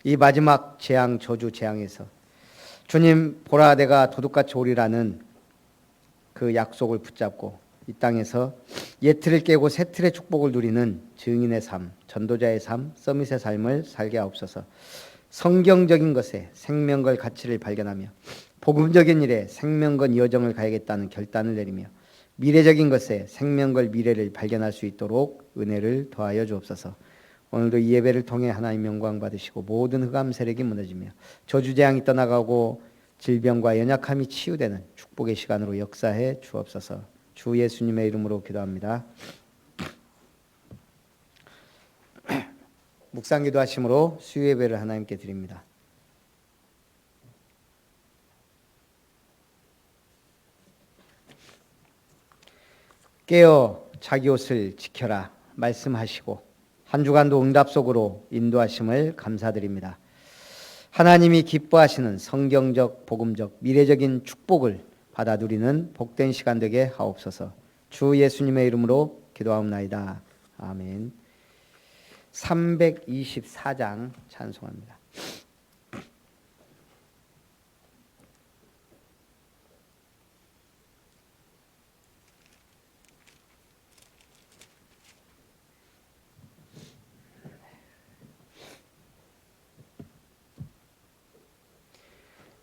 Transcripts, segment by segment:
이 마지막 재앙, 저주 재앙에서 주님 보라 내가 도둑같이 오리라는 그 약속을 붙잡고 이 땅에서 옛 틀을 깨고 새 틀의 축복을 누리는 증인의 삶, 전도자의 삶, 서밋의 삶을 살게 하옵소서. 성경적인 것에 생명걸 가치를 발견하며 복음적인 일에 생명건 여정을 가야겠다는 결단을 내리며 미래적인 것에 생명걸 미래를 발견할 수 있도록 은혜를 더하여 주옵소서. 오늘도 이 예배를 통해 하나님 영광 받으시고 모든 흑암 세력이 무너지며 저주재앙이 떠나가고 질병과 연약함이 치유되는 축복의 시간으로 역사해 주옵소서. 주 예수님의 이름으로 기도합니다. 묵상기도 하심으로 수요 예배를 하나님께 드립니다. 깨어 자기 옷을 지켜라 말씀하시고 한 주간도 응답 속으로 인도하심을 감사드립니다. 하나님이 기뻐하시는 성경적, 복음적, 미래적인 축복을 받아 누리는 복된 시간 되게 하옵소서. 주 예수님의 이름으로 기도하옵나이다. 아멘. 324장 찬송합니다.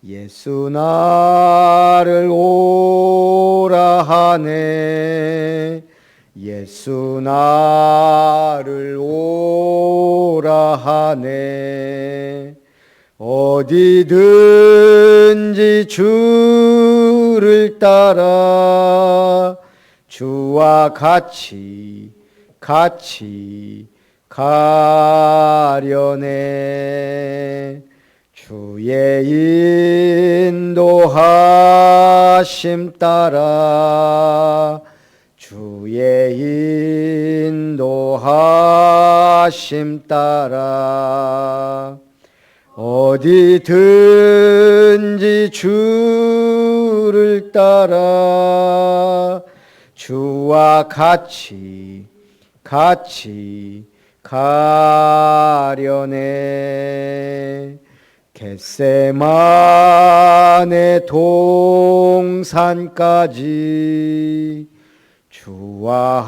예수 나를 오라 하네 예수 나를 오라 하네 어디든지 주를 따라 주와 같이 가려네 주의 인도하심 따라 주의 인도하심 따라 어디든지 주를 따라 주와 같이 가려네 겟세마네 동산까지 주와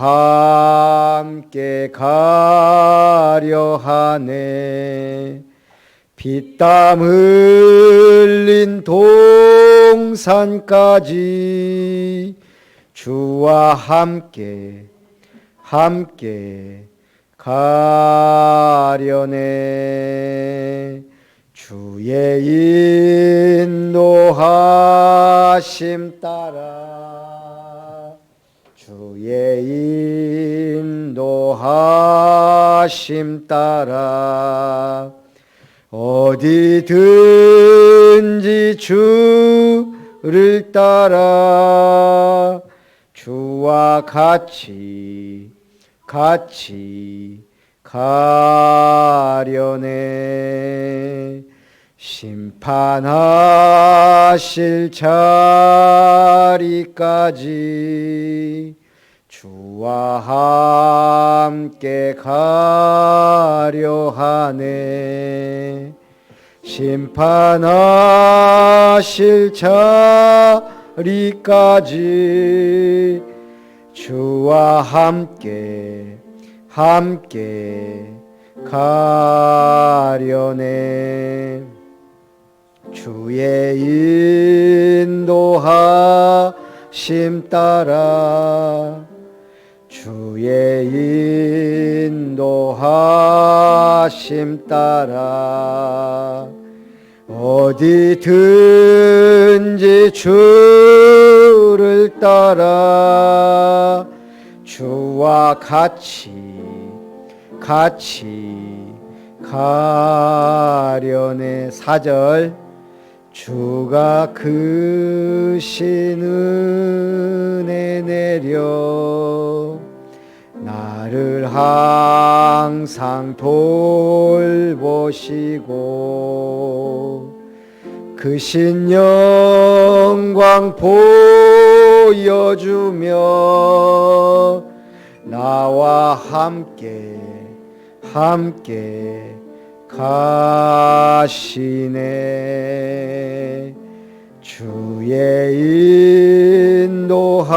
함께 가려 하네 피땀 흘린 동산까지 주와 함께 가려네 주의 인도하심 따라 주의 인도하심 따라 어디든지 주를 따라 주와 같이 가려네 심판하실 자리까지 주와 함께 가려 하네 심판하실 자리까지 주와 함께 가려네 주의 인도하심 따라 주의 인도하심 따라 어디든지 주를 따라 주와 같이 가려네 4절 주가 크신 은혜 내려 나를 항상 돌보시고 크신 영광 보여주며 나와 함께 가시네. 주의 인도하심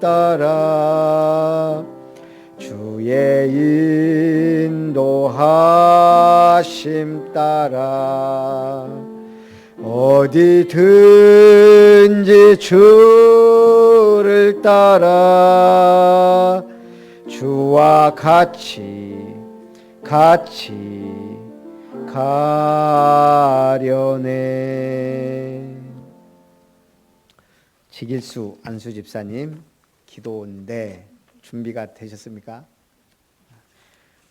따라 주의 인도하심 따라 어디든지 주를 따라 주와 같이 가려네. 지길수 안수 집사님 기도인데 준비가 되셨습니까?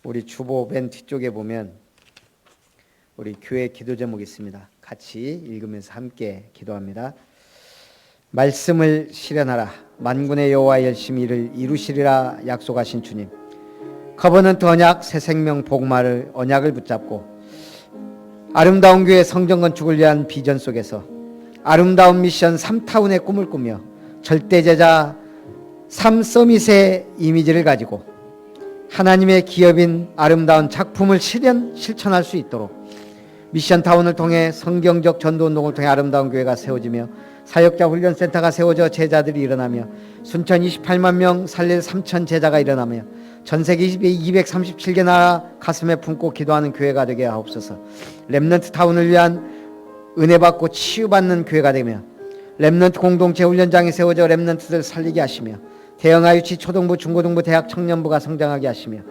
우리 주보 맨 뒤쪽에 보면 우리 교회 기도 제목이 있습니다. 같이 읽으면서 함께 기도합니다. 말씀을 실현하라. 만군의 여호와 열심히 이를 이루시리라 약속하신 주님, 커버넌트 언약 새 생명 복음화를 언약을 붙잡고 아름다운 교회 성전 건축을 위한 비전 속에서 아름다운 미션 3타운의 꿈을 꾸며 절대제자 3서밋의 이미지를 가지고 하나님의 기업인 아름다운 작품을 실천할 수 있도록 미션타운을 통해 성경적 전도운동을 통해 아름다운 교회가 세워지며 사역자 훈련센터가 세워져 제자들이 일어나며 순천 28만 명 살릴 3천 제자가 일어나며 전세계 237개 나라 가슴에 품고 기도하는 교회가 되게 하옵소서. 렘넌트 타운을 위한 은혜받고 치유받는 교회가 되며 렘넌트 공동체 훈련장이 세워져 렘넌트들 살리게 하시며 대형아 유치 초등부 중고등부 대학 청년부가 성장하게 하시며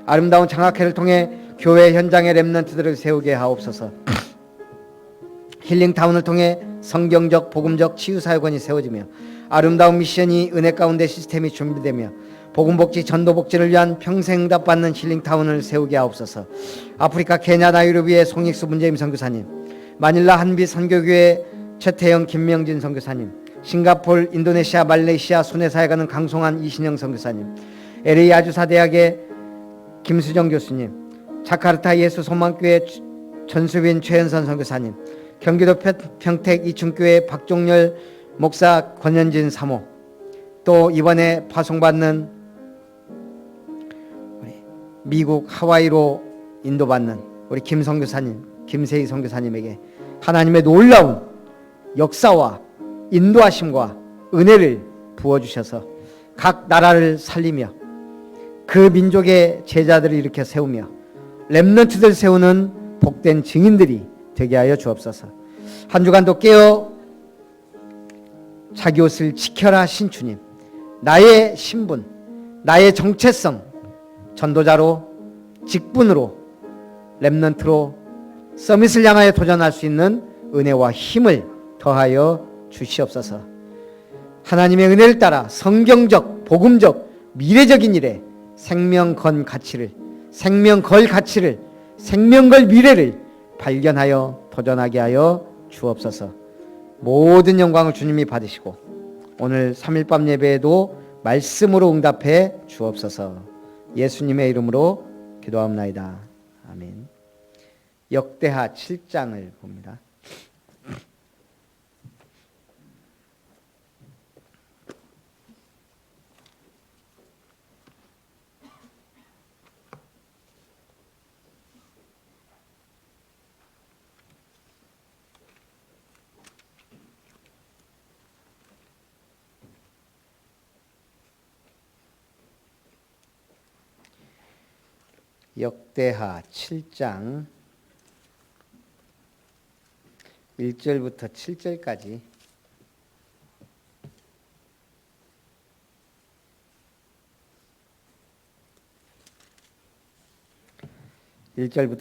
아름다운 장학회를 통해 교회 현장의 렘넌트들을 세우게 하옵소서. 힐링타운을 통해 성경적 복음적 치유사역원이 세워지며 아름다운 미션이 은혜 가운데 시스템이 준비되며 복음복지 전도복지를 위한 평생응답받는 힐링타운을 세우게 하옵소서. 아프리카 케냐 나이로비의 송익수 문재임 선교사님, 마닐라 한빛 선교교회 최태영 김명진 선교사님, 싱가포르 인도네시아 말레이시아 순회사에 가는 강송한 이신영 선교사님, LA 아주사대학의 김수정 교수님, 자카르타 예수소망교회 전수빈 최현선 선교사님, 경기도 평택 이충교회 박종열 목사 권현진 사모, 또 이번에 파송받는 우리 미국 하와이로 인도받는 우리 김 선교사님, 김세희 선교사님에게 하나님의 놀라운 역사와 인도하심과 은혜를 부어주셔서 각 나라를 살리며 그 민족의 제자들을 일으켜 세우며 렘넌트들 세우는 복된 증인들이 되게 하여 주옵소서. 한 주간도 깨어 자기 옷을 지켜라 신주님, 나의 신분, 나의 정체성, 전도자로, 직분으로, 렘넌트로 서밋을 향하여 도전할 수 있는 은혜와 힘을 더하여 주시옵소서. 하나님의 은혜를 따라 성경적, 복음적, 미래적인 일에 생명 걸 가치를, 생명 걸 미래를 발견하여 도전하게 하여 주옵소서. 모든 영광을 주님이 받으시고 오늘 3일밤 예배에도 말씀으로 응답해 주옵소서. 예수님의 이름으로 기도합나이다. 아멘. 역대하 7장을 봅니다. 역대하 7장 1절부터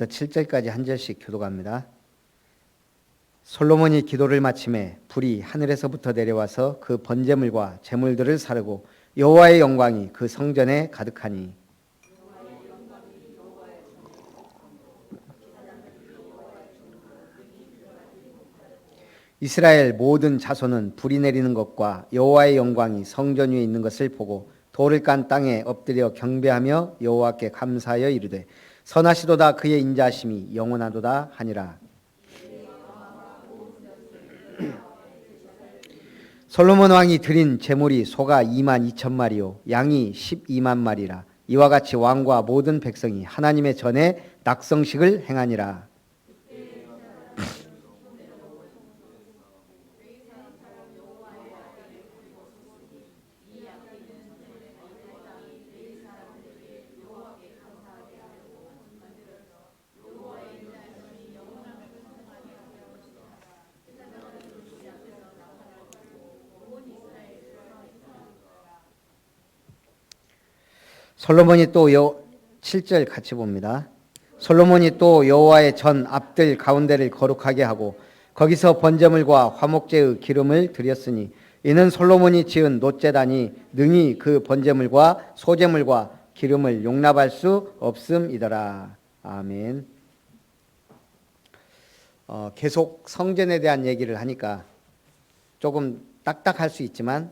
7절까지 한 절씩 교독합니다. 솔로몬이 기도를 마침에 불이 하늘에서부터 내려와서 그 번제물과 제물들을 사르고 여호와의 영광이 그 성전에 가득하니 이스라엘 모든 자손은 불이 내리는 것과 여호와의 영광이 성전 위에 있는 것을 보고 돌을 깐 땅에 엎드려 경배하며 여호와께 감사하여 이르되 선하시도다 그의 인자하심이 영원하도다 하니라. 솔로몬 왕이 드린 제물이 소가 2만 2천 마리요 양이 12만 마리라. 이와 같이 왕과 모든 백성이 하나님의 전에 낙성식을 행하니라. 솔로몬이 또 7절 같이 봅니다. 솔로몬이 또 여호와의 전 앞들 가운데를 거룩하게 하고 거기서 번제물과 화목제의 기름을 드렸으니 이는 솔로몬이 지은 놋제단이 능히 그 번제물과 소제물과 기름을 용납할 수 없음이더라. 아멘. 계속 성전에 대한 얘기를 하니까 조금 딱딱할 수 있지만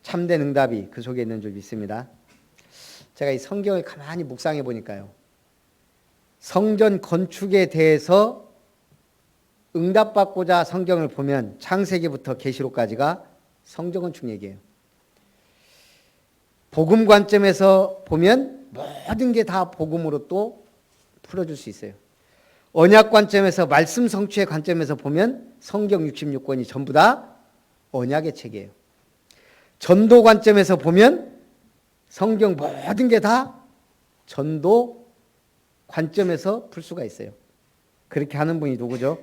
참된 응답이 그 속에 있는 줄 믿습니다. 제가 이 성경을 가만히 묵상해 보니까요, 성전 건축에 대해서 응답받고자 성경을 보면 창세기부터 계시록까지가 성전 건축 얘기예요. 복음 관점에서 보면 모든 게 다 복음으로 또 풀어줄 수 있어요. 언약 관점에서, 말씀 성취의 관점에서 보면 성경 66권이 전부 다 언약의 책이에요. 전도 관점에서 보면 성경 모든 게 다 전도 관점에서 풀 수가 있어요. 그렇게 하는 분이 누구죠?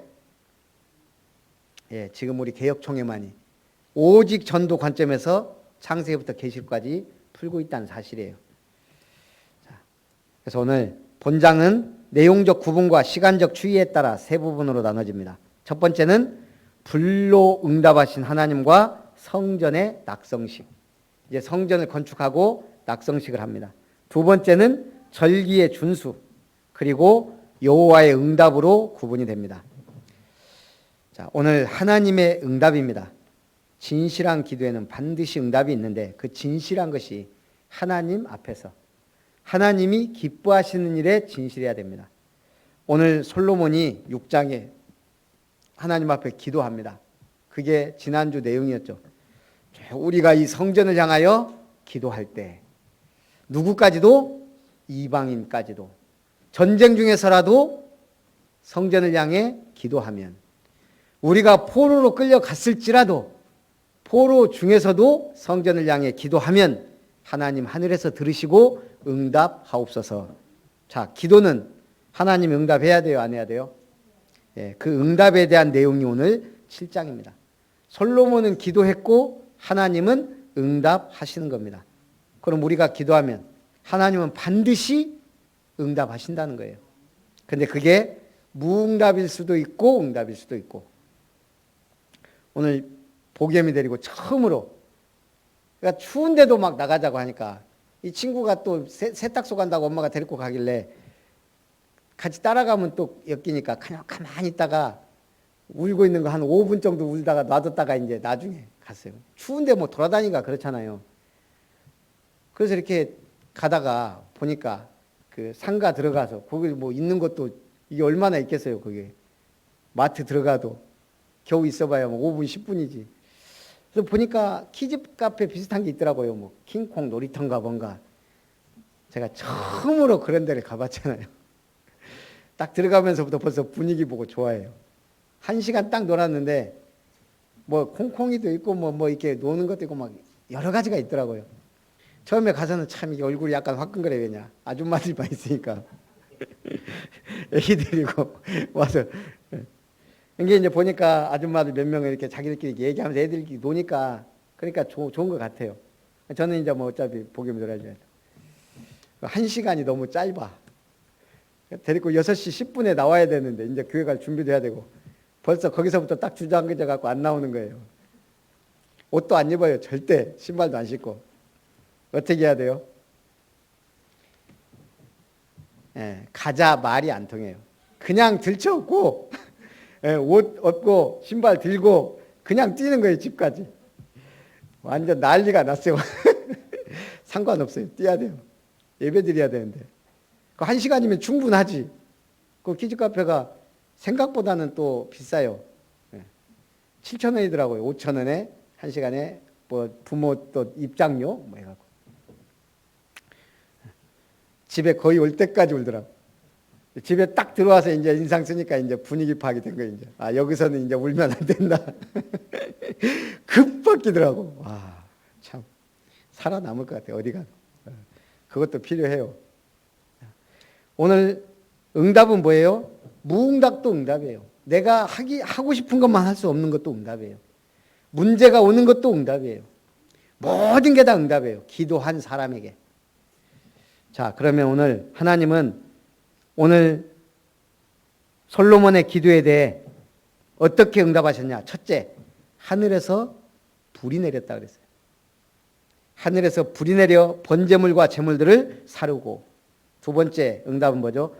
예, 지금 우리 개혁총회만이 오직 전도 관점에서 창세기부터 계시록까지 풀고 있다는 사실이에요. 자, 그래서 오늘 본장은 내용적 구분과 시간적 추이에 따라 세 부분으로 나눠집니다. 첫 번째는 불로 응답하신 하나님과 성전의 낙성식. 이제 성전을 건축하고 낙성식을 합니다. 두 번째는 절기의 준수, 그리고 여호와의 응답으로 구분이 됩니다. 자, 오늘 하나님의 응답입니다. 진실한 기도에는 반드시 응답이 있는데 그 진실한 것이 하나님 앞에서 하나님이 기뻐하시는 일에 진실해야 됩니다. 오늘 솔로몬이 6장에 하나님 앞에 기도합니다. 그게 지난주 내용이었죠. 우리가 이 성전을 향하여 기도할 때 누구까지도, 이방인까지도, 전쟁 중에서라도 성전을 향해 기도하면, 우리가 포로로 끌려갔을지라도 포로 중에서도 성전을 향해 기도하면 하나님 하늘에서 들으시고 응답하옵소서. 자, 기도는 하나님 응답해야 돼요, 안 해야 돼요? 예, 그 응답에 대한 내용이 오늘 7장입니다. 솔로몬은 기도했고 하나님은 응답하시는 겁니다. 그럼 우리가 기도하면 하나님은 반드시 응답하신다는 거예요. 근데 그게 무응답일 수도 있고 응답일 수도 있고. 오늘 복염이 데리고 처음으로, 그러니까 추운데도 막 나가자고 하니까 이 친구가 또 세탁소 간다고 엄마가 데리고 가길래 같이 따라가면 또 엮이니까 그냥 가만히 있다가 울고 있는 거 한 5분 정도 울다가 놔뒀다가 이제 나중에 갔어요. 추운데 뭐 돌아다니니까 그렇잖아요. 그래서 이렇게 가다가 보니까 그 상가 들어가서 거기 뭐 있는 것도 이게 얼마나 있겠어요. 그게 마트 들어가도 겨우 있어봐야 뭐 5분 10분이지. 그래서 보니까 키즈 카페 비슷한 게 있더라고요. 뭐 킹콩 놀이터인가 뭔가. 제가 처음으로 그런 데를 가봤잖아요. 딱 들어가면서부터 벌써 분위기 보고 좋아해요. 1시간 딱 놀았는데 뭐 콩콩이도 있고 뭐 이렇게 노는 것도 있고 막 여러 가지가 있더라고요. 처음에 가서는 참 이게 얼굴이 약간 화끈거려. 왜냐, 아줌마들만 있으니까. 애기들이고 와서 이게 이제 보니까 아줌마들 몇 명을 이렇게 자기들끼리 얘기하면서 애들끼리 노니까 그러니까 좋은 것 같아요. 저는 이제 뭐 어차피 복염 놀아줘야 돼. 1시간이 너무 짧아. 데리고 6시 10분에 나와야 되는데 이제 교회 갈 준비도 해야 되고 벌써 거기서부터 딱 주저앉아 갖고 안 나오는 거예요. 옷도 안 입어요. 절대. 신발도 안 신고. 어떻게 해야 돼요? 예, 가자 말이 안 통해요. 그냥 들쳐업고 예, 옷 얻고 신발 들고 그냥 뛰는 거예요. 집까지. 완전 난리가 났어요. 상관없어요. 뛰어야 돼요. 예배 드려야 되는데. 그 1시간이면 충분하지. 그 키즈카페가 생각보다는 또 비싸요. 7,000원이더라고요. 5,000원에 1시간에 뭐 부모 또 입장료 뭐 해갖고. 집에 거의 올 때까지 울더라고. 집에 딱 들어와서 이제 인상 쓰니까 이제 분위기 파악이 된 거예요. 이제. 아, 여기서는 이제 울면 안 된다. 급 바뀌더라고. 와, 참. 살아남을 것 같아, 어디 가도. 그것도 필요해요. 오늘 응답은 뭐예요? 무응답도 응답이에요. 내가 하고 싶은 것만 할 수 없는 것도 응답이에요. 문제가 오는 것도 응답이에요. 모든 게 다 응답이에요. 기도한 사람에게. 자, 그러면 오늘 하나님은 오늘 솔로몬의 기도에 대해 어떻게 응답하셨냐? 첫째, 하늘에서 불이 내렸다 그랬어요. 하늘에서 불이 내려 번제물과 제물들을 사르고, 두 번째 응답은 뭐죠?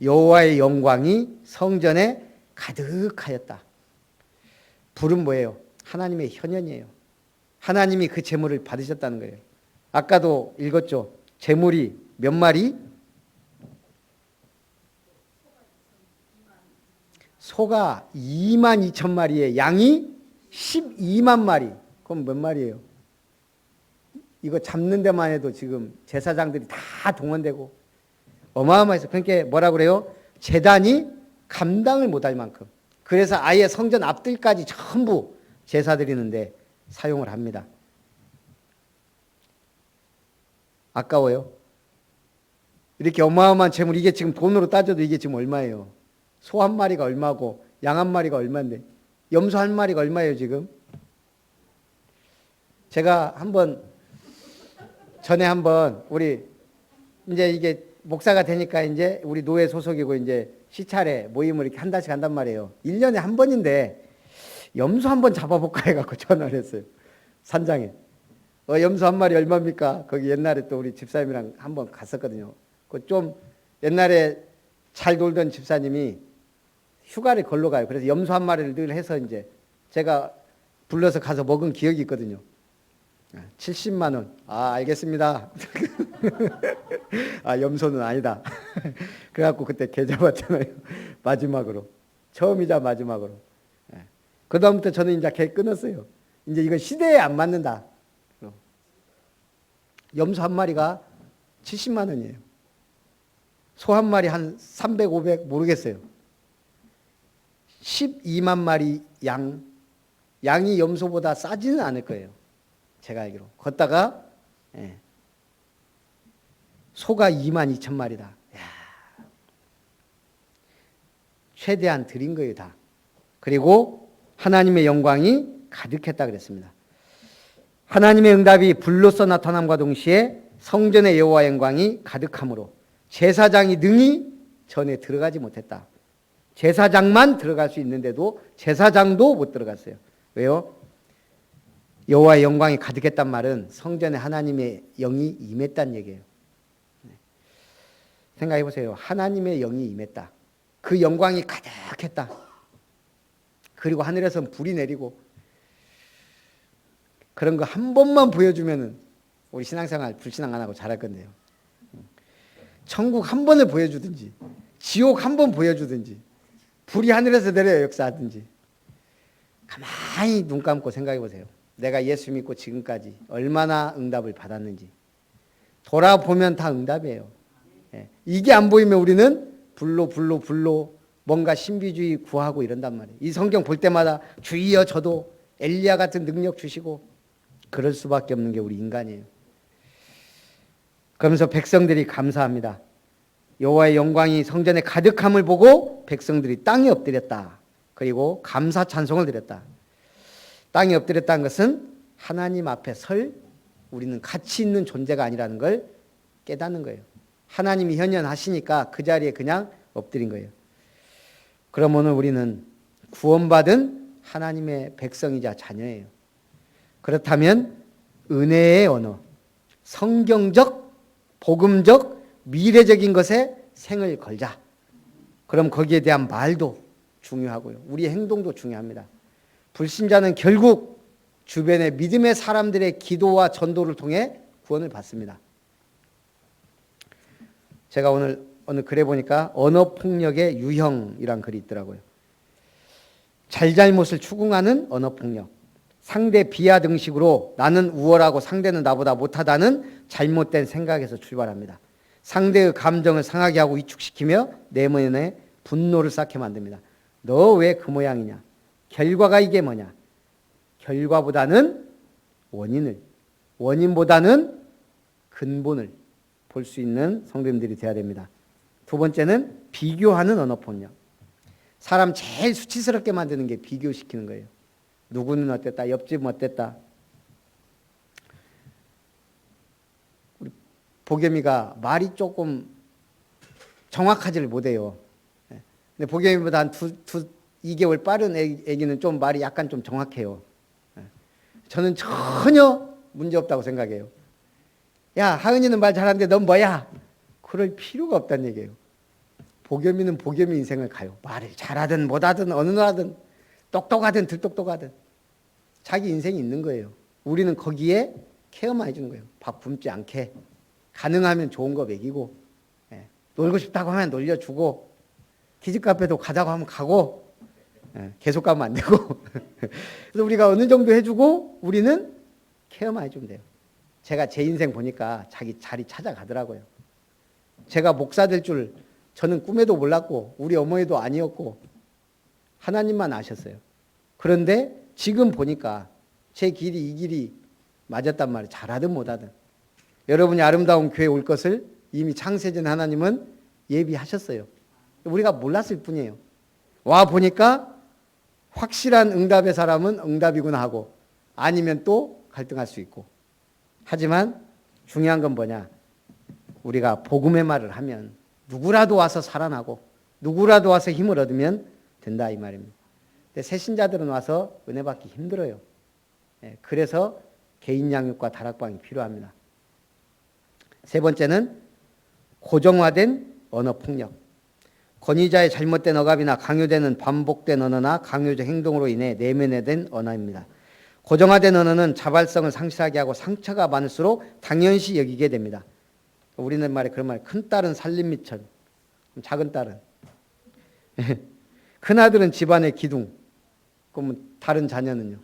여호와의 영광이 성전에 가득하였다. 불은 뭐예요? 하나님의 현현이에요. 하나님이 그 제물을 받으셨다는 거예요. 아까도 읽었죠. 제물이 몇 마리? 소가 22,000마리에 양이 12만 마리. 그럼 몇 마리예요? 이거 잡는 데만 해도 지금 제사장들이 다 동원되고 어마어마해서, 그러니까 뭐라 그래요? 제단이 감당을 못할 만큼. 그래서 아예 성전 앞뜰까지 전부 제사 드리는데 사용을 합니다. 아까워요. 이렇게 어마어마한 재물, 이게 지금 돈으로 따져도 이게 지금 얼마예요? 소 한 마리가 얼마고 양 한 마리가 얼마인데, 염소 한 마리가 얼마예요 지금? 제가 전에 한번 우리 이제 이게 목사가 되니까 이제 우리 노예 소속이고 이제 시찰에 모임을 이렇게 한 달씩 한단 말이에요. 1년에 한 번인데 염소 한 번 잡아볼까 해갖고 전화를 했어요. 산장에. 염소 한 마리 얼마입니까? 거기 옛날에 또 우리 집사님이랑 한번 갔었거든요. 그 좀 옛날에 잘 놀던 집사님이 휴가를 걸러 가요. 그래서 염소 한 마리를 늘 해서 이제 제가 불러서 가서 먹은 기억이 있거든요. 70만 원. 아, 알겠습니다. 아, 염소는 아니다. 그래갖고 그때 개 잡았잖아요. 마지막으로. 처음이자 마지막으로. 그 다음부터 저는 이제 개 끊었어요. 이제 이건 시대에 안 맞는다. 염소 한 마리가 70만 원이에요. 소 한 마리 한 300, 500 모르겠어요. 12만 마리 양이 염소보다 싸지는 않을 거예요. 제가 알기로. 걷다가 소가 22,000마리다. 야, 최대한 드린 거예요 다. 그리고 하나님의 영광이 가득했다 그랬습니다. 하나님의 응답이 불로써 나타남과 동시에 성전의 여호와 영광이 가득함으로 제사장이 능히 전에 들어가지 못했다. 제사장만 들어갈 수 있는데도 제사장도 못 들어갔어요. 왜요? 여호와의 영광이 가득했단 말은 성전에 하나님의 영이 임했다는 얘기예요. 생각해 보세요. 하나님의 영이 임했다. 그 영광이 가득했다. 그리고 하늘에선 불이 내리고, 그런 거 한 번만 보여주면은 우리 신앙생활 불신앙 안 하고 잘할 건데요. 천국 한 번을 보여주든지, 지옥 한 번 보여주든지, 불이 하늘에서 내려 역사하든지, 가만히 눈 감고 생각해 보세요. 내가 예수 믿고 지금까지 얼마나 응답을 받았는지. 돌아보면 다 응답이에요. 이게 안 보이면 우리는 불로 뭔가 신비주의 구하고 이런단 말이에요. 이 성경 볼 때마다 주여 저도 엘리야 같은 능력 주시고, 그럴 수밖에 없는 게 우리 인간이에요. 그러면서 백성들이 감사합니다. 여호와의 영광이 성전에 가득함을 보고 백성들이 땅에 엎드렸다. 그리고 감사 찬송을 드렸다. 땅에 엎드렸다는 것은 하나님 앞에 설 우리는 가치 있는 존재가 아니라는 걸 깨닫는 거예요. 하나님이 현현하시니까 그 자리에 그냥 엎드린 거예요. 그럼 오늘 우리는 구원받은 하나님의 백성이자 자녀예요. 그렇다면 은혜의 언어, 성경적, 복음적, 미래적인 것에 생을 걸자. 그럼 거기에 대한 말도 중요하고요. 우리의 행동도 중요합니다. 불신자는 결국 주변의 믿음의 사람들의 기도와 전도를 통해 구원을 받습니다. 제가 오늘 어느 글에 보니까 언어폭력의 유형이란 글이 있더라고요. 잘잘못을 추궁하는 언어폭력. 상대 비하 등식으로 나는 우월하고 상대는 나보다 못하다는 잘못된 생각에서 출발합니다. 상대의 감정을 상하게 하고 위축시키며 내면에 분노를 쌓게 만듭니다. 너 왜 그 모양이냐? 결과가 이게 뭐냐? 결과보다는 원인보다는 근본을 볼 수 있는 성도님들이 되어야 됩니다. 두 번째는 비교하는 언어폭력. 사람 제일 수치스럽게 만드는 게 비교시키는 거예요. 누구는 어땠다, 옆집은 어땠다. 우리 보겸이가 말이 조금 정확하지를 못해요. 근데 보겸이보다 한 2개월 빠른 애기는 좀 말이 약간 좀 정확해요. 저는 전혀 문제없다고 생각해요. 야, 하은이는 말 잘하는데 넌 뭐야? 그럴 필요가 없다는 얘기예요. 보겸이는 보겸이 인생을 가요. 말을 잘하든 못하든 어느 나라든 똑똑하든 들똑똑하든 자기 인생이 있는 거예요. 우리는 거기에 케어만 해주는 거예요. 밥 굶지 않게. 가능하면 좋은 거 먹이고, 놀고 싶다고 하면 놀려주고, 키즈카페도 가자고 하면 가고, 계속 가면 안 되고. 그래서 우리가 어느 정도 해주고 우리는 케어만 해주면 돼요. 제가 제 인생 보니까 자기 자리 찾아가더라고요. 제가 목사 될 줄 저는 꿈에도 몰랐고 우리 어머니도 아니었고 하나님만 아셨어요. 그런데 지금 보니까 제 길이 이 길이 맞았단 말이에요. 잘하든 못하든. 여러분이 아름다운 교회에 올 것을 이미 창세전 하나님은 예비하셨어요. 우리가 몰랐을 뿐이에요. 와 보니까 확실한 응답의 사람은 응답이구나 하고 아니면 또 갈등할 수 있고. 하지만 중요한 건 뭐냐? 우리가 복음의 말을 하면 누구라도 와서 살아나고 누구라도 와서 힘을 얻으면 된다 이 말입니다. 근데 새신자들은 와서 은혜 받기 힘들어요. 그래서 개인 양육과 다락방이 필요합니다. 세 번째는 고정화된 언어폭력. 권위자의 잘못된 억압이나 강요되는 반복된 언어나 강요적 행동으로 인해 내면화된 언어입니다. 고정화된 언어는 자발성을 상실하게 하고 상처가 많을수록 당연시 여기게 됩니다. 우리는 말에 그런 말, 큰 딸은 살림미천, 작은 딸은 큰 아들은 집안의 기둥, 그러면 다른 자녀는요.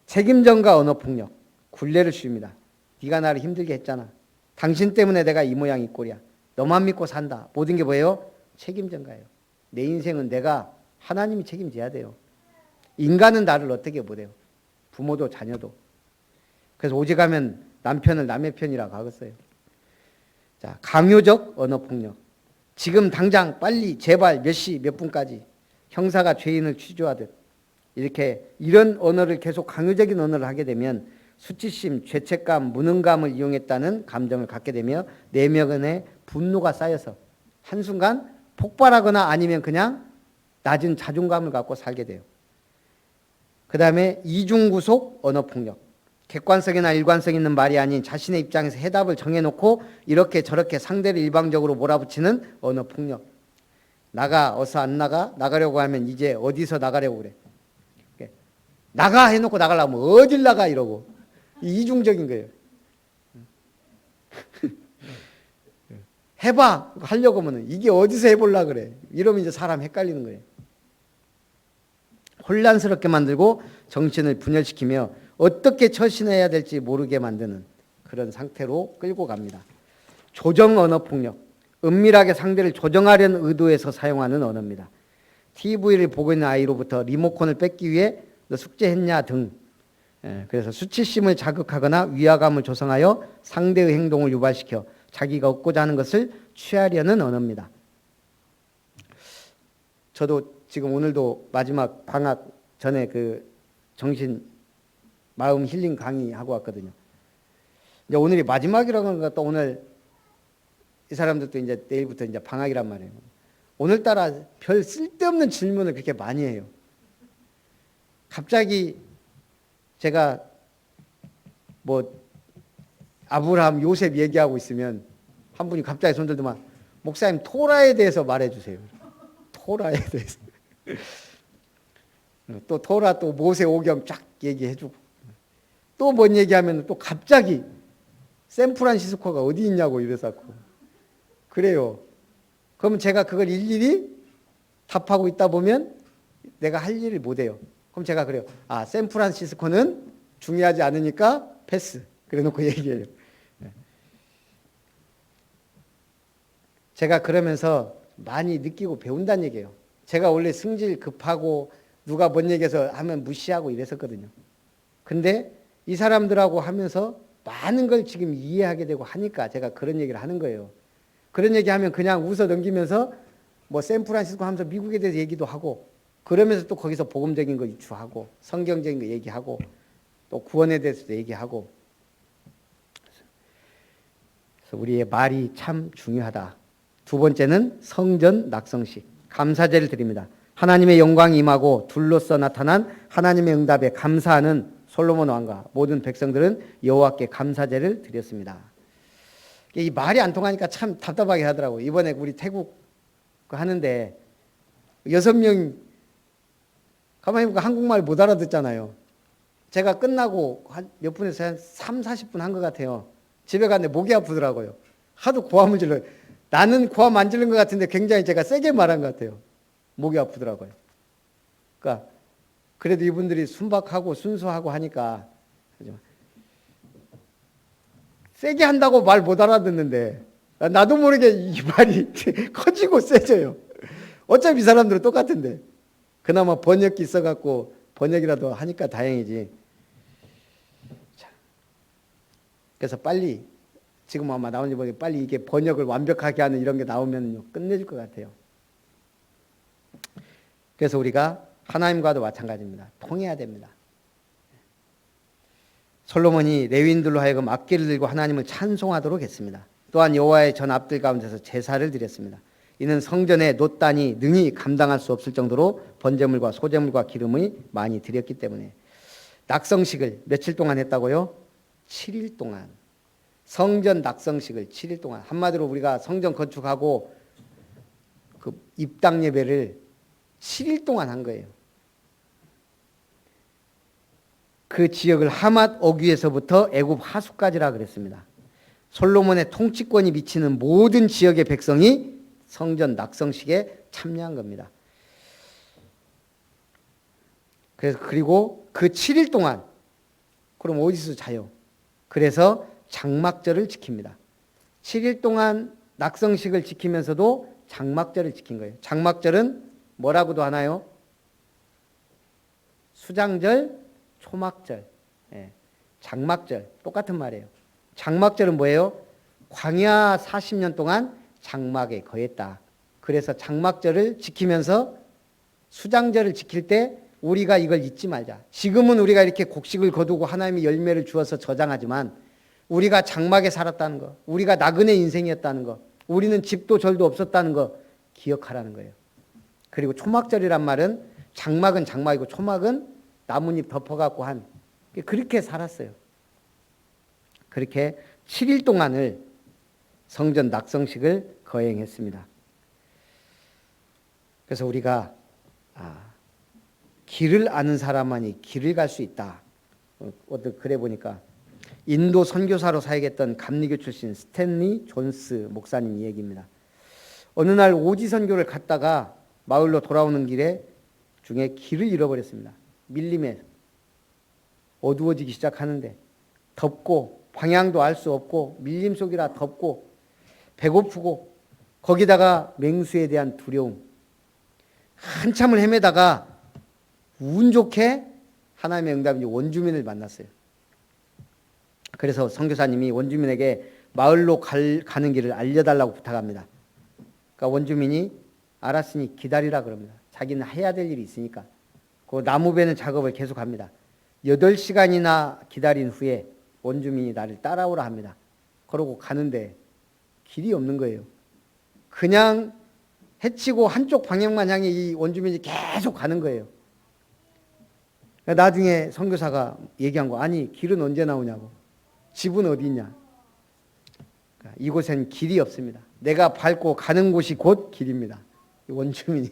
책임전가 언어폭력, 굴레를 씌웁니다. 네가 나를 힘들게 했잖아. 당신 때문에 내가 이 모양 이 꼴이야. 너만 믿고 산다. 모든 게 뭐예요? 책임전가예요. 내 인생은 내가 하나님이 책임져야 돼요. 인간은 나를 어떻게 못해요? 부모도 자녀도. 그래서 오직하면 남편을 남의 편이라고 하겠어요. 자, 강요적 언어폭력. 지금 당장 빨리 제발 몇 시 몇 분까지 형사가 죄인을 취조하듯 이렇게 이런 언어를 계속 강요적인 언어를 하게 되면 수치심, 죄책감, 무능감을 이용했다는 감정을 갖게 되며 내면에 분노가 쌓여서 한순간 폭발하거나 아니면 그냥 낮은 자존감을 갖고 살게 돼요. 그 다음에 이중구속 언어폭력. 객관성이나 일관성 있는 말이 아닌 자신의 입장에서 해답을 정해놓고 이렇게 저렇게 상대를 일방적으로 몰아붙이는 언어폭력. 나가, 어서 안 나가? 나가려고 하면 이제 어디서 나가려고 그래? 나가 해놓고 나가려면 어딜 나가 이러고. 이중적인 거예요. 해봐 하려고 하면 이게 어디서 해보려고 그래? 이러면 이제 사람 헷갈리는 거예요. 혼란스럽게 만들고 정신을 분열시키며 어떻게 처신해야 될지 모르게 만드는 그런 상태로 끌고 갑니다. 조정 언어폭력. 은밀하게 상대를 조정하려는 의도에서 사용하는 언어입니다. TV를 보고 있는 아이로부터 리모컨을 뺏기 위해 너 숙제했냐 등. 그래서 수치심을 자극하거나 위화감을 조성하여 상대의 행동을 유발시켜 자기가 얻고자 하는 것을 취하려는 언어입니다. 저도 지금 오늘도 마지막 방학 전에 그 정신 마음 힐링 강의 하고 왔거든요. 이제 오늘이 마지막이라고 하는 것도 오늘 이 사람들도 이제 내일부터 이제 방학이란 말이에요. 오늘따라 별 쓸데없는 질문을 그렇게 많이 해요. 갑자기 제가 뭐 아브라함, 요셉 얘기하고 있으면 한 분이 갑자기 손 들더만 목사님 토라에 대해서 말해주세요. 토라에 대해서. 또 토라 또 모세 오경 쫙 얘기해주고 또 뭔 얘기하면 또 갑자기 샌프란시스코가 어디 있냐고 이래서 그래요. 그러면 제가 그걸 일일이 답하고 있다 보면 내가 할 일을 못해요. 그럼 제가 그래요. 아, 샌프란시스코는 중요하지 않으니까 패스. 그래 놓고 얘기해요. 제가 그러면서 많이 느끼고 배운다는 얘기예요. 제가 원래 승질 급하고 누가 뭔 얘기해서 하면 무시하고 이랬었거든요. 근데 이 사람들하고 하면서 많은 걸 지금 이해하게 되고 하니까 제가 그런 얘기를 하는 거예요. 그런 얘기하면 그냥 웃어 넘기면서 뭐 샌프란시스코 하면서 미국에 대해서 얘기도 하고 그러면서 또 거기서 복음적인 거 유추하고 성경적인 거 얘기하고 또 구원에 대해서도 얘기하고 그래서 우리의 말이 참 중요하다. 두 번째는 성전 낙성식 감사제를 드립니다. 하나님의 영광이 임하고 둘로써 나타난 하나님의 응답에 감사하는 솔로몬 왕과 모든 백성들은 여호와께 감사제를 드렸습니다. 이 말이 안 통하니까 참 답답하게 하더라고요. 이번에 우리 태국 하는데 6명 가만히 보니까 한국말 못 알아듣잖아요. 제가 끝나고 몇 분에서 한 3, 40분 한 것 같아요. 집에 갔는데 목이 아프더라고요. 하도 고함을 질러요. 나는 고함 안 지른 것 같은데 굉장히 제가 세게 말한 것 같아요. 목이 아프더라고요. 그러니까 그래도 이분들이 순박하고 순수하고 하니까 세게 한다고 말 못 알아듣는데 나도 모르게 이 말이 커지고 세져요. 어차피 이 사람들은 똑같은데 그나마 번역기 써갖고 번역이라도 하니까 다행이지. 그래서 빨리 지금 아마 나오는지 모르겠는데 빨리 이게 번역을 완벽하게 하는 이런 게 나오면 끝내줄 것 같아요. 그래서 우리가 하나님과도 마찬가지입니다. 통해야 됩니다. 솔로몬이 레위인들로 하여금 악기를 들고 하나님을 찬송하도록 했습니다. 또한 여호와의 전 앞들 가운데서 제사를 드렸습니다. 이는 성전의 놋단이 능히 감당할 수 없을 정도로 번제물과 소제물과 기름이 많이 드렸기 때문에 낙성식을 며칠 동안 했다고요? 7일 동안. 성전 낙성식을 7일 동안. 한마디로 우리가 성전 건축하고 그 입당 예배를 7일 동안 한 거예요. 그 지역을 하맛 어귀에서부터 애굽 하수까지라 그랬습니다. 솔로몬의 통치권이 미치는 모든 지역의 백성이 성전 낙성식에 참여한 겁니다. 그래서 그리고 그 7일 동안 그럼 어디서 자요? 그래서 장막절을 지킵니다. 7일 동안 낙성식을 지키면서도 장막절을 지킨 거예요. 장막절은 뭐라고도 하나요? 수장절, 초막절, 장막절 똑같은 말이에요. 장막절은 뭐예요? 광야 40년 동안 장막에 거했다. 그래서 장막절을 지키면서 수장절을 지킬 때 우리가 이걸 잊지 말자. 지금은 우리가 이렇게 곡식을 거두고 하나님의 열매를 주어서 저장하지만 우리가 장막에 살았다는 거, 우리가 나그네 인생이었다는 거, 우리는 집도 절도 없었다는 거 기억하라는 거예요. 그리고 초막절이란 말은 장막은 장막이고 초막은 나뭇잎 덮어갖고 한 그렇게 살았어요. 그렇게 7일 동안을 성전 낙성식을 거행했습니다. 그래서 우리가 길을 아는 사람만이 길을 갈 수 있다. 그래 보니까 인도 선교사로 사역했던 감리교 출신 스탠리 존스 목사님 이야기입니다. 어느 날 오지 선교를 갔다가 마을로 돌아오는 길에 중에 길을 잃어버렸습니다. 밀림에 어두워지기 시작하는데 덥고 방향도 알 수 없고 밀림 속이라 덥고 배고프고 거기다가 맹수에 대한 두려움 한참을 헤매다가 운 좋게 하나님의 응답이 원주민을 만났어요. 그래서 선교사님이 원주민에게 마을로 가는 길을 알려달라고 부탁합니다. 그러니까 원주민이 알았으니 기다리라 그럽니다. 자기는 해야 될 일이 있으니까. 그 나무 베는 작업을 계속합니다. 8시간이나 기다린 후에 원주민이 나를 따라오라 합니다. 그러고 가는데 길이 없는 거예요. 그냥 해치고 한쪽 방향만 향해 이 원주민이 계속 가는 거예요. 나중에 선교사가 얘기한 거 아니 길은 언제 나오냐고. 집은 어디 있냐. 이곳엔 길이 없습니다. 내가 밟고 가는 곳이 곧 길입니다. 원주민이.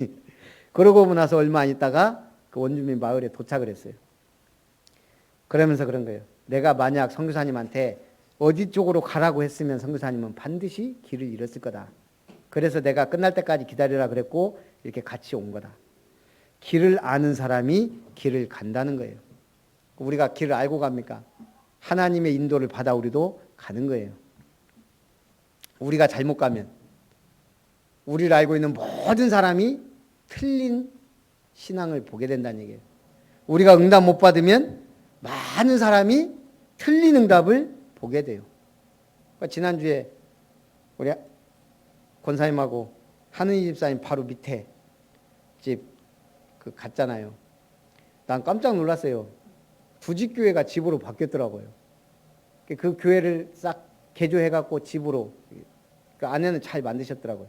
그러고 나서 얼마 안 있다가 그 원주민 마을에 도착을 했어요. 그러면서 그런 거예요. 내가 만약 선교사님한테 어디 쪽으로 가라고 했으면 선교사님은 반드시 길을 잃었을 거다. 그래서 내가 끝날 때까지 기다리라 그랬고 이렇게 같이 온 거다. 길을 아는 사람이 길을 간다는 거예요. 우리가 길을 알고 갑니까? 하나님의 인도를 받아 우리도 가는 거예요. 우리가 잘못 가면 우리를 알고 있는 모든 사람이 틀린 신앙을 보게 된다는 얘기예요. 우리가 응답 못 받으면 많은 사람이 틀린 응답을 보게 돼요. 그러니까 지난주에 우리 권사님하고 하느니 집사님 바로 밑에 집 갔잖아요. 난 깜짝 놀랐어요. 두 집 교회가 집으로 바뀌었더라고요. 그 교회를 싹 개조해갖고 집으로, 그 안에는 잘 만드셨더라고요.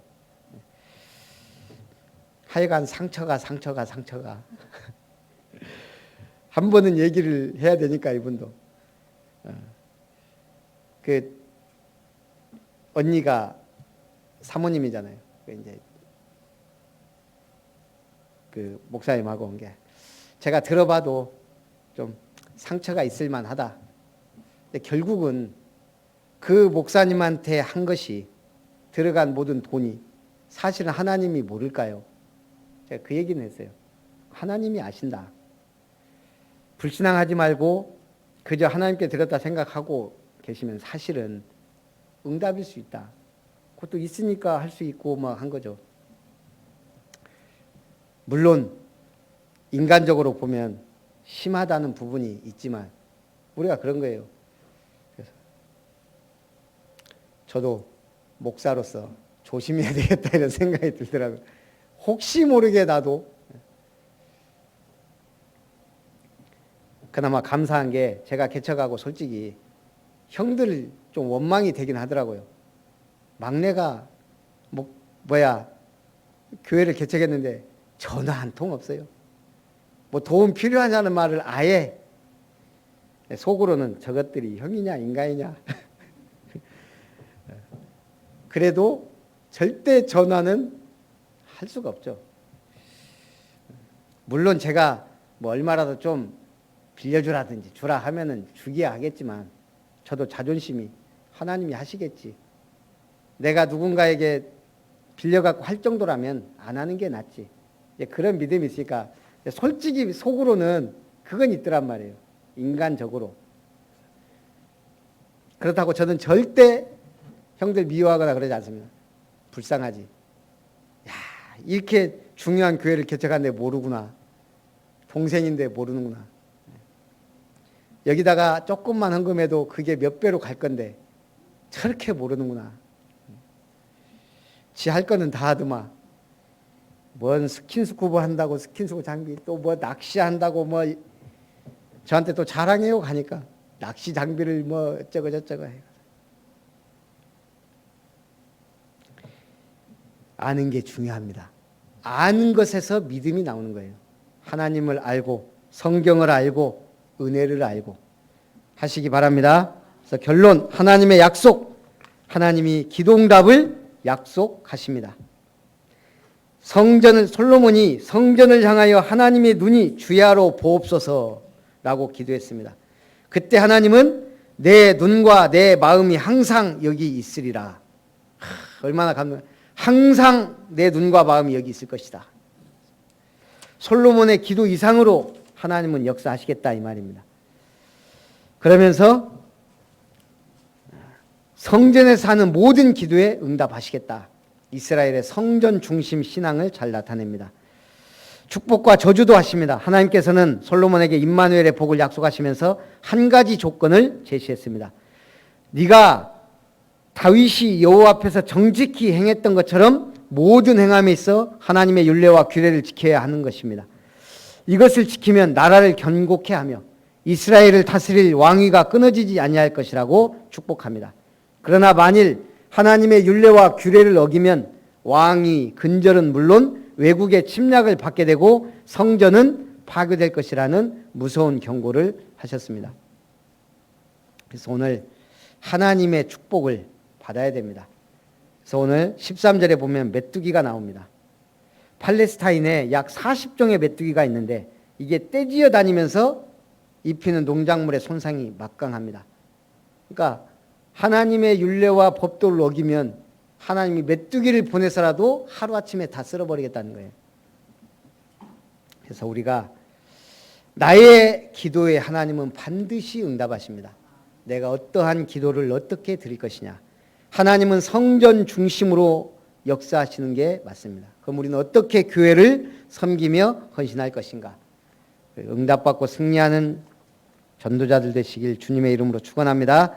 하여간 상처가 한 번은 얘기를 해야 되니까 이분도 그 언니가 사모님이잖아요. 이제 그 목사님하고 온 게 제가 들어봐도 좀 상처가 있을 만하다. 근데 결국은 그 목사님한테 한 것이, 들어간 모든 돈이 사실은 하나님이 모를까요? 제가 그 얘기는 했어요. 하나님이 아신다. 불신앙하지 말고 그저 하나님께 들었다 생각하고 계시면 사실은 응답일 수 있다. 그것도 있으니까 할 수 있고 막 한 거죠. 물론 인간적으로 보면 심하다는 부분이 있지만 우리가 그런 거예요. 그래서 저도 목사로서 조심해야 되겠다 이런 생각이 들더라고요. 혹시 모르게 나도. 그나마 감사한 게 제가 개척하고 솔직히 형들 좀 원망이 되긴 하더라고요. 막내가 교회를 개척했는데 전화 한 통 없어요. 뭐 도움 필요하냐는 말을 아예, 속으로는 저것들이 형이냐 인간이냐. 그래도 절대 전화는 할 수가 없죠. 물론 제가 뭐 얼마라도 좀 빌려주라든지 주라 하면은 주기야 하겠지만 저도 자존심이 하나님이 하시겠지. 내가 누군가에게 빌려갖고 할 정도라면 안 하는 게 낫지. 그런 믿음이 있으니까 솔직히 속으로는 그건 있더란 말이에요. 인간적으로. 그렇다고 저는 절대 형들 미워하거나 그러지 않습니다. 불쌍하지. 야, 이렇게 중요한 교회를 개척하는데 모르구나. 동생인데 모르는구나. 여기다가 조금만 헌금해도 그게 몇 배로 갈 건데 저렇게 모르는구나. 지 할 거는 다 하더만. 뭔 스킨스쿠버 한다고 스킨스쿠버 장비, 또 뭐 낚시한다고 뭐 저한테 또 자랑해요 가니까 낚시 장비를 뭐 어쩌고 저쩌고 해. 아는 게 중요합니다. 아는 것에서 믿음이 나오는 거예요. 하나님을 알고 성경을 알고 은혜를 알고 하시기 바랍니다. 그래서 결론, 하나님의 약속, 하나님이 기도응답을 약속하십니다. 솔로몬이 성전을 향하여 하나님의 눈이 주야로 보옵소서라고 기도했습니다. 그때 하나님은 내 눈과 내 마음이 항상 여기 있으리라. 얼마나 감동. 항상 내 눈과 마음이 여기 있을 것이다. 솔로몬의 기도 이상으로 하나님은 역사하시겠다 이 말입니다. 그러면서 성전에서 하는 모든 기도에 응답하시겠다. 이스라엘의 성전 중심 신앙을 잘 나타냅니다. 축복과 저주도 하십니다. 하나님께서는 솔로몬에게 임마누엘의 복을 약속하시면서 한 가지 조건을 제시했습니다. 네가 다윗이 여호와 앞에서 정직히 행했던 것처럼 모든 행함에 있어 하나님의 율례와 규례를 지켜야 하는 것입니다. 이것을 지키면 나라를 견고케 하며 이스라엘을 다스릴 왕위가 끊어지지 아니할 것이라고 축복합니다. 그러나 만일 하나님의 율례와 규례를 어기면 왕위, 근절은 물론 외국의 침략을 받게 되고 성전은 파괴될 것이라는 무서운 경고를 하셨습니다. 그래서 오늘 하나님의 축복을 받아야 됩니다. 그래서 오늘 13절에 보면 메뚜기가 나옵니다. 팔레스타인에 약 40종의 메뚜기가 있는데 이게 떼지어 다니면서 입히는 농작물의 손상이 막강합니다. 그러니까 하나님의 율례와 법도를 어기면 하나님이 메뚜기를 보내서라도 하루아침에 다 쓸어버리겠다는 거예요. 그래서 우리가 나의 기도에 하나님은 반드시 응답하십니다. 내가 어떠한 기도를 어떻게 드릴 것이냐. 하나님은 성전 중심으로 역사하시는 게 맞습니다. 그럼 우리는 어떻게 교회를 섬기며 헌신할 것인가? 응답받고 승리하는 전도자들 되시길 주님의 이름으로 축원합니다.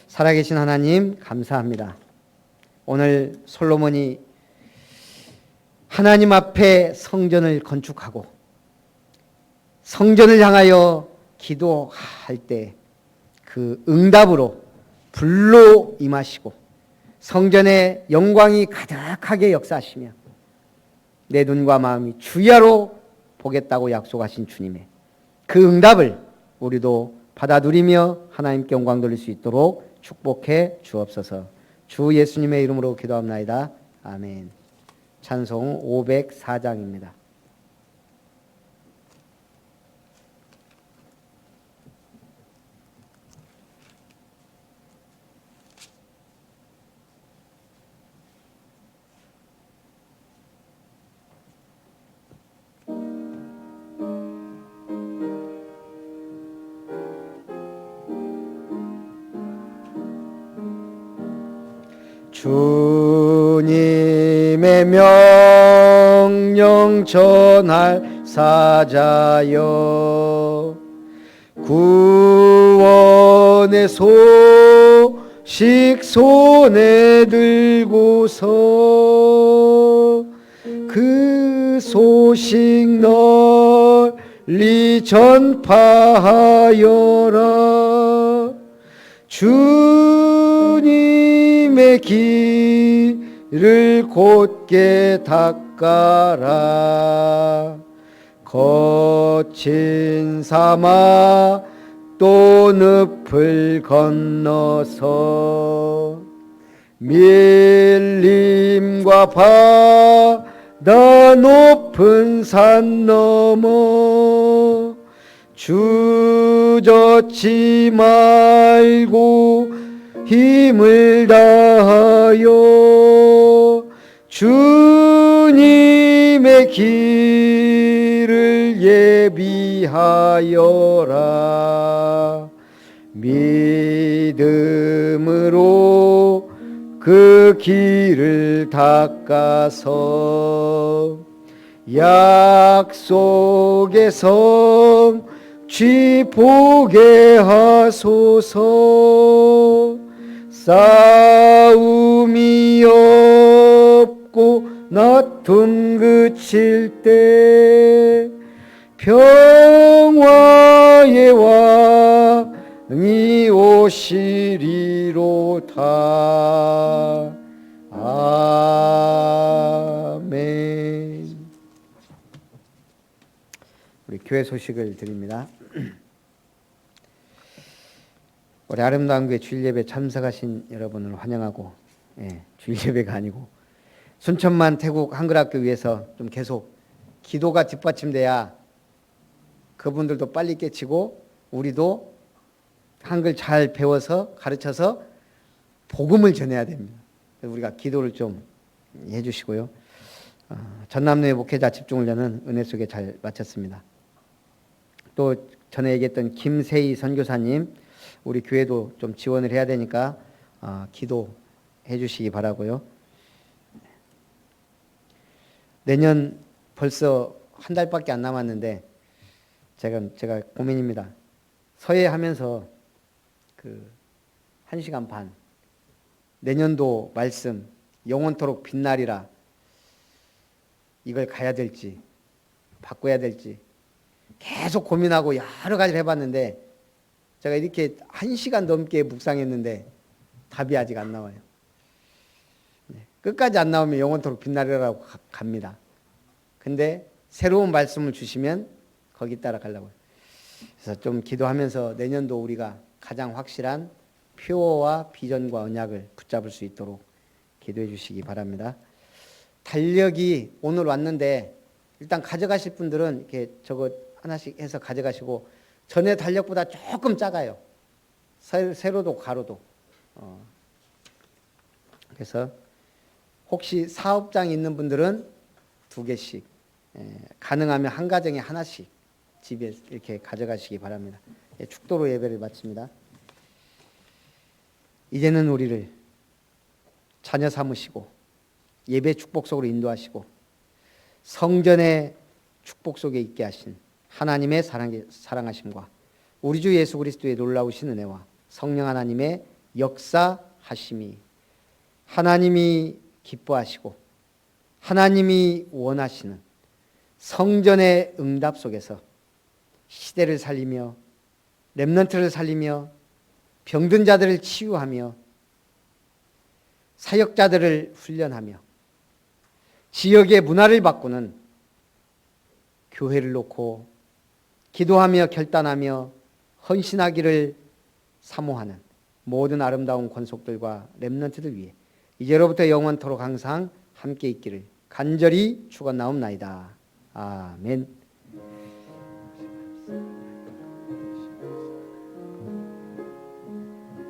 살아계신 하나님 감사합니다. 오늘 솔로몬이 하나님 앞에 성전을 건축하고 성전을 향하여 기도할 때 그 응답으로 불로 임하시고 성전의 영광이 가득하게 역사하시며 내 눈과 마음이 주야로 보겠다고 약속하신 주님의 그 응답을 우리도 받아 누리며 하나님께 영광 돌릴 수 있도록 축복해 주옵소서. 주 예수님의 이름으로 기도합나이다. 아멘. 찬송 504장입니다. 주님의 명령 전할 사자여 구원의 소식 손에 들고서 그 소식 널리 전파하여라. 주님의 길을 곧게 닦아라. 거친 사막 또 늪을 건너서 밀림과 바다 높은 산 넘어 주저치 말고 힘을 다하여 주님의 길을 예비하여라. 믿음으로 그 길을 닦아서 약속의 성취 보게 하소서. 싸움이 없고 나툼 그칠 때 평화의 왕이 오시리로다. 아멘. 우리 교회 소식을 드립니다. 우리 아름다운 교회 주일예배 참석하신 여러분을 환영하고, 주일예배가 아니고 순천만 태국 한글학교 위해서 좀 계속 기도가 뒷받침돼야 그분들도 빨리 깨치고 우리도 한글 잘 배워서 가르쳐서 복음을 전해야 됩니다. 그래서 우리가 기도를 좀 해주시고요. 전남로의 목회자 집중훈련은 은혜 속에 잘 마쳤습니다. 또 전에 얘기했던 김세희 선교사님, 우리 교회도 좀 지원을 해야 되니까 기도해 주시기 바라고요. 내년 벌써 한 달밖에 안 남았는데 제가 고민입니다. 서예하면서 그 1시간 반 내년도 말씀 영원토록 빛나리라 이걸 가야 될지 바꿔야 될지 계속 고민하고 여러 가지를 해봤는데 제가 이렇게 1시간 넘게 묵상했는데 답이 아직 안 나와요. 끝까지 안 나오면 영원토록 빛나리라고 갑니다. 근데 새로운 말씀을 주시면 거기 따라 가려고요. 그래서 좀 기도하면서 내년도 우리가 가장 확실한 표어와 비전과 언약을 붙잡을 수 있도록 기도해 주시기 바랍니다. 달력이 오늘 왔는데 일단 가져가실 분들은 이렇게 저거 하나씩 해서 가져가시고 전에 달력보다 조금 작아요. 세로도 가로도. 그래서 혹시 사업장 있는 분들은 2개씩, 가능하면 한 가정에 하나씩 집에 이렇게 가져가시기 바랍니다. 축도로 예배를 마칩니다. 이제는 우리를 자녀 삼으시고 예배 축복 속으로 인도하시고 성전의 축복 속에 있게 하신 하나님의 사랑하심과 우리 주 예수 그리스도의 놀라우신 은혜와 성령 하나님의 역사하심이 하나님이 기뻐하시고 하나님이 원하시는 성전의 응답 속에서 시대를 살리며 렘넌트를 살리며 병든 자들을 치유하며 사역자들을 훈련하며 지역의 문화를 바꾸는 교회를 놓고 기도하며 결단하며 헌신하기를 사모하는 모든 아름다운 권속들과 렘넌트들 위해 이제로부터 영원토록 항상 함께 있기를 간절히 축원나옵나이다. 아멘.